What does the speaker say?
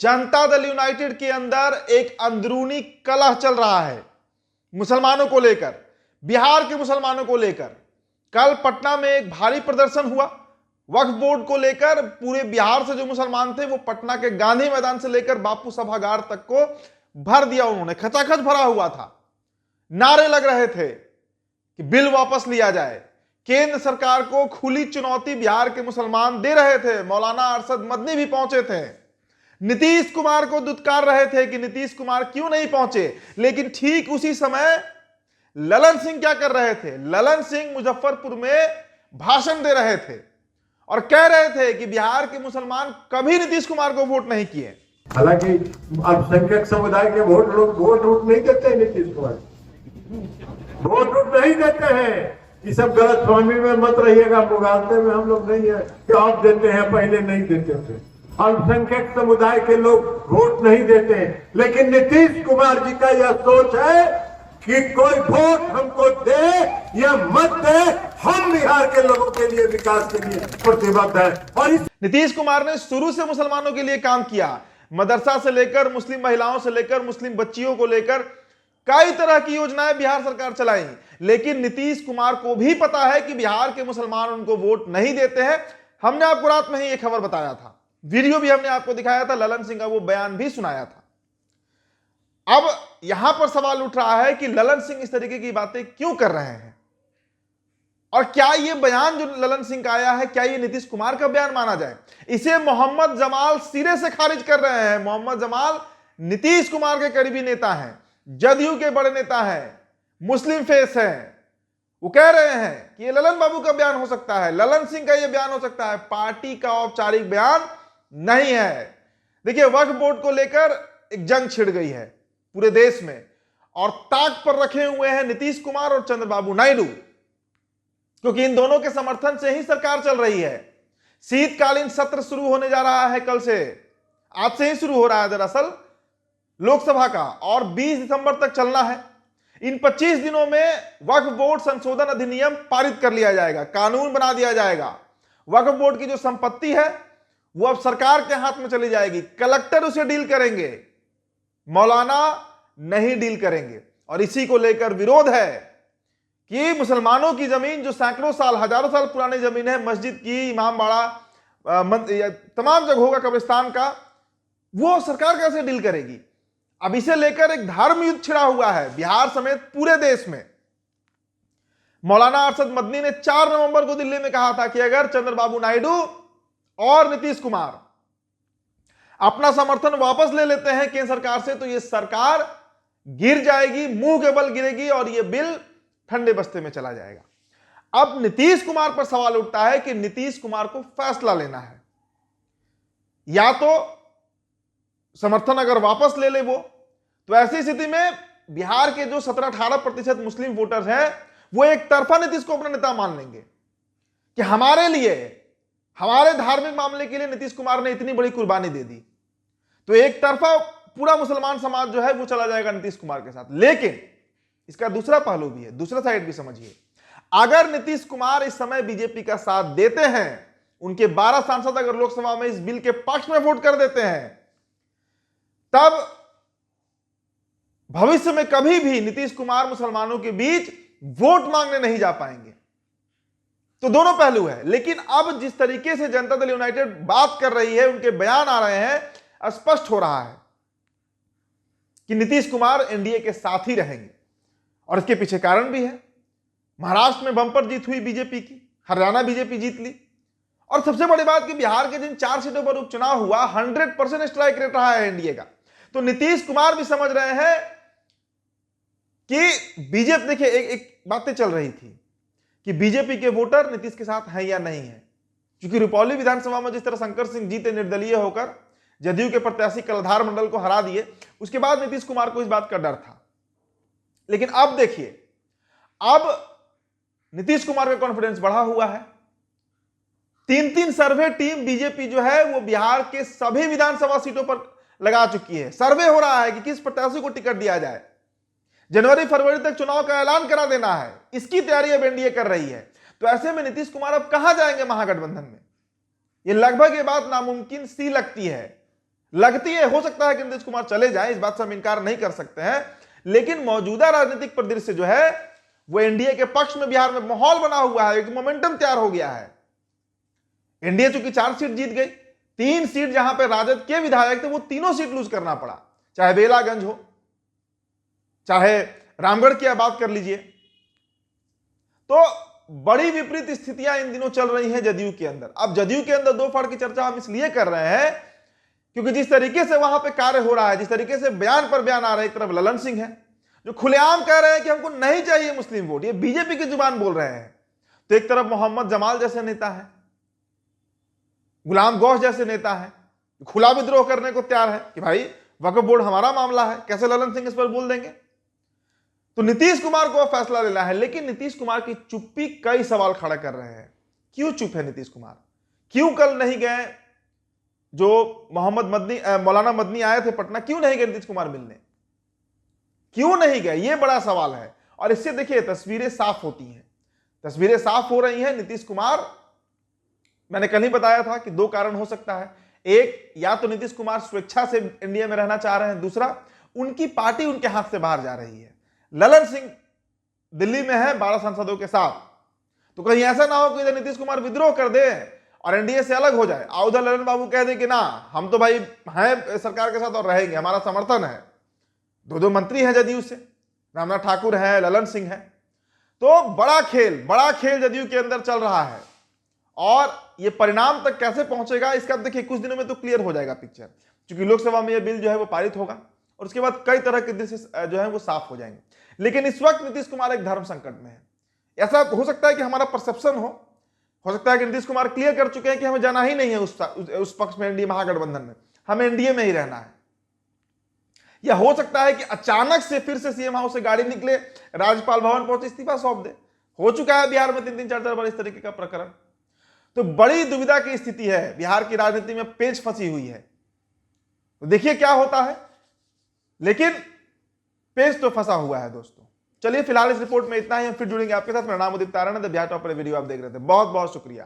Janata Dal United के अंदर एक अंदरूनी कलह चल रहा है मुसलमानों को लेकर, बिहार के मुसलमानों को लेकर। कल पटना में एक भारी प्रदर्शन हुआ वक्फ बोर्ड को लेकर। पूरे बिहार से जो मुसलमान थे वो पटना के गांधी मैदान से लेकर बापू सभागार तक को भर दिया, उन्होंने खचाखच भरा हुआ था। नारे लग रहे थे कि बिल वापस लिया जाए। केंद्र सरकार को खुली चुनौती बिहार के मुसलमान दे रहे थे। मौलाना अरशद मदनी भी पहुंचे थे, नीतीश कुमार को दुत्कार रहे थे कि नीतीश कुमार क्यों नहीं पहुंचे। लेकिन ठीक उसी समय ललन सिंह क्या कर रहे थे? ललन सिंह मुजफ्फरपुर में भाषण दे रहे थे और कह रहे थे कि बिहार के मुसलमान कभी नीतीश कुमार को वोट नहीं किए। हालांकि अल्पसंख्यक समुदाय के लोग वोट नहीं देते हैं नीतीश कुमार, वोट नहीं देते हैं। ये सब गलत फहमी में मत रहिएगा, मुगालते में हम लोग नहीं है कि आप देते हैं, पहले नहीं देते थे। अल्पसंख्यक समुदाय के लोग वोट नहीं देते हैं, लेकिन नीतीश कुमार जी का यह सोच है कि कोई वोट हमको दे या मत दे, हम बिहार के लोगों के लिए, विकास के लिए प्रतिबद्ध है। और नीतीश कुमार ने शुरू से मुसलमानों के लिए काम किया, मदरसा से लेकर मुस्लिम महिलाओं से लेकर मुस्लिम बच्चियों को लेकर कई तरह की योजनाएं बिहार सरकार चलाई। लेकिन नीतीश कुमार को भी पता है कि बिहार के मुसलमान उनको वोट नहीं देते हैं। हमने आपको रात में ही एक खबर बताया था, वीडियो भी हमने आपको दिखाया था, ललन सिंह का वो बयान भी सुनाया था। अब यहां पर सवाल उठ रहा है कि ललन सिंह इस तरीके की बातें क्यों कर रहे हैं और क्या ये बयान जो ललन सिंह का आया है, क्या ये नीतीश कुमार का बयान माना जाए? इसे मोहम्मद जमाल सिरे से खारिज कर रहे हैं। मोहम्मद जमाल नीतीश कुमार के करीबी नेता हैं, जदयू के बड़े नेता हैं, मुस्लिम फेस हैं। वो कह रहे हैं कि ये ललन बाबू का बयान हो सकता है, ललन सिंह का ये बयान हो सकता है, पार्टी का औपचारिक बयान नहीं है। देखिए, वक्फ बोर्ड को लेकर एक जंग छिड़ गई है पूरे देश में और ताक पर रखे हुए हैं नीतीश कुमार और चंद्रबाबू नायडू, क्योंकि इन दोनों के समर्थन से ही सरकार चल रही है। शीतकालीन सत्र शुरू होने जा रहा है कल से, आज से ही शुरू हो रहा है दरअसल लोकसभा का, और 20 दिसंबर तक चलना है। इन 25 दिनों में वक्फ बोर्ड संशोधन अधिनियम पारित कर लिया जाएगा, कानून बना दिया जाएगा। वक्फ बोर्ड की जो संपत्ति है वो अब सरकार के हाथ में चली जाएगी, कलेक्टर उसे डील करेंगे, मौलाना नहीं डील करेंगे। और इसी को लेकर विरोध है कि मुसलमानों की जमीन जो सैकड़ों साल, हजारों साल पुरानी जमीन है, मस्जिद की, इमाम बाड़ा, तमाम जगहों का, कब्रिस्तान का, वो सरकार कैसे डील करेगी? अब इसे लेकर एक धर्म युद्ध छिड़ा हुआ है बिहार समेत पूरे देश में। मौलाना अरशद मदनी ने 4 नवंबर को दिल्ली में कहा था कि अगर चंद्रबाबू नायडू और नीतीश कुमार अपना समर्थन वापस ले लेते हैं केंद्र सरकार से तो ये सरकार गिर जाएगी, मुंह के बल गिरेगी और ये बिल ठंडे बस्ते में चला जाएगा। अब नीतीश कुमार पर सवाल उठता है कि नीतीश कुमार को फैसला लेना है, या तो समर्थन अगर वापस ले ले वो, तो ऐसी स्थिति में बिहार के जो 17-18% मुस्लिम वोटर्स हैं वो एक तरफा नीतीश को अपना नेता मान लेंगे कि हमारे लिए, हमारे धार्मिक मामले के लिए नीतीश कुमार ने इतनी बड़ी कुर्बानी दे दी, तो एक तरफा पूरा मुसलमान समाज जो है वो चला जाएगा नीतीश कुमार के साथ। लेकिन इसका दूसरा पहलू भी है, दूसरा साइड भी समझिए। अगर नीतीश कुमार इस समय बीजेपी का साथ देते हैं, उनके 12 सांसद अगर लोकसभा में इस बिल के पक्ष में वोट कर देते हैं, तब भविष्य में कभी भी नीतीश कुमार मुसलमानों के बीच वोट मांगने नहीं जा पाएंगे। तो दोनों पहलू है। लेकिन अब जिस तरीके से जनता दल यूनाइटेड बात कर रही है, उनके बयान आ रहे हैं, स्पष्ट हो रहा है कि नीतीश कुमार एनडीए के साथ ही रहेंगे। और इसके पीछे कारण भी है, महाराष्ट्र में बंपर जीत हुई बीजेपी की, हरियाणा बीजेपी जीत ली, और सबसे बड़ी बात कि बिहार के जिन 4 सीटों पर उपचुनाव हुआ 100% स्ट्राइक रेट रहा है एनडीए का। तो नीतीश कुमार भी समझ रहे हैं कि बीजेपी, देखिए एक बातें चल रही थी कि बीजेपी के वोटर नीतीश के साथ हैं या नहीं है, क्योंकि रुपौली विधानसभा में जिस तरह शंकर सिंह जीते निर्दलीय होकर, जदयू के प्रत्याशी कलधार मंडल को हरा दिए, उसके बाद नीतीश कुमार को इस बात का डर था। लेकिन अब देखिए, अब नीतीश कुमार का कॉन्फिडेंस बढ़ा हुआ है। 3-3 सर्वे टीम बीजेपी जो है वो बिहार के सभी विधानसभा सीटों पर लगा चुकी है। सर्वे हो रहा है कि किस प्रत्याशी को टिकट दिया जाए, जनवरी-फरवरी तक चुनाव का ऐलान करा देना है, इसकी तैयारी अब एनडीए कर रही है। तो ऐसे में नीतीश कुमार अब कहां जाएंगे महागठबंधन में? ये लगभग ये बात नामुमकिन सी लगती है। लगती है, हो सकता है कि नीतीश कुमार चले जाएं, इस बात से हम इनकार नहीं कर सकते हैं, लेकिन मौजूदा राजनीतिक परिदृश्य जो है वो एनडीए के पक्ष में बिहार में माहौल बना हुआ है, एक मोमेंटम तैयार हो गया है। एनडीए चूंकि 4 सीट जीत गई, 3 सीट जहां पे राजद के विधायक थे वो तीनों सीट लूज करना पड़ा, चाहे बेलागंज हो, चाहे रामगढ़ की आप बात कर लीजिए। तो बड़ी विपरीत स्थितियां इन दिनों चल रही हैं जदयू के अंदर। अब जदयू के अंदर दो फाड़ की चर्चा हम इसलिए कर रहे हैं क्योंकि जिस तरीके से वहां पे कार्य हो रहा है, जिस तरीके से बयान पर बयान आ रहा है, एक तरफ ललन सिंह है जो खुलेआम कह रहे हैं कि हमको नहीं चाहिए मुस्लिम वोट, ये बीजेपी की जुबान बोल रहे हैं, तो एक तरफ मोहम्मद जमाल जैसे नेता है, गुलाम गौस जैसे नेता है, खुला विद्रोह करने को तैयार है कि भाई वक्फ बोर्ड हमारा मामला है, कैसे ललन सिंह इस पर बोल देंगे। तो नीतीश कुमार को फैसला लेना है, लेकिन नीतीश कुमार की चुप्पी कई सवाल खड़ा कर रहे हैं। क्यों चुप है नीतीश कुमार? क्यों कल नहीं गए? जो मौलाना मदनी आए थे पटना, क्यों नहीं गए नीतीश कुमार मिलने? क्यों नहीं गए? ये बड़ा सवाल है। और इससे देखिए तस्वीरें साफ होती हैं, तस्वीरें साफ हो रही हैं। नीतीश कुमार, मैंने कल ही बताया था कि 2 कारण हो सकता है। एक, या तो नीतीश कुमार स्वेच्छा से एनडीए में रहना चाह रहे हैं, दूसरा उनकी पार्टी उनके हाथ से बाहर जा रही है। ललन सिंह दिल्ली में है 12 सांसदों के साथ, तो कहीं ऐसा ना हो कि इधर नीतीश कुमार विद्रोह कर दे और एनडीए से अलग हो जाए, और उधर ललन बाबू कह दे कि ना हम तो भाई हैं सरकार के साथ और रहेंगे, हमारा समर्थन है। 2 मंत्री हैं जदयू से, रामनाथ ठाकुर है, ललन सिंह है। तो बड़ा खेल जदयू के अंदर चल रहा है, और ये परिणाम तक कैसे पहुंचेगा इसका देखिए कुछ दिनों में तो क्लियर हो जाएगा पिक्चर, क्योंकि लोकसभा में ये बिल जो है वो पारित होगा और उसके बाद कई तरह के दृश्य जो है वो साफ हो जाएंगे। लेकिन इस वक्त नीतीश कुमार एक धर्म संकट में है। ऐसा हो सकता है कि हमारा परसेप्शन हो सकता है कि नीतीश कुमार क्लियर कर चुके हैं कि हमें जाना ही नहीं है उस पक्ष में, एनडीए महागठबंधन में, हमें एनडीए में ही रहना है। या हो सकता है कि अचानक से फिर से सीएम हाउस से गाड़ी निकले, राज्यपाल भवन पहुंचे, इस्तीफा सौंप दे। हो चुका है बिहार में 3-3, 4-4 बार इस तरीके का प्रकरण। तो बड़ी दुविधा की स्थिति है, बिहार की राजनीति में पेच फंसी हुई है। तो देखिए क्या होता है, लेकिन पेच तो फंसा हुआ है दोस्तों। चलिए फिलहाल इस रिपोर्ट में इतना ही, हम फिर जुड़ेंगे आपके साथ। मेरा नाम उदित तारण है, द बिहार टॉपर वीडियो आप देख रहे थे। बहुत बहुत शुक्रिया।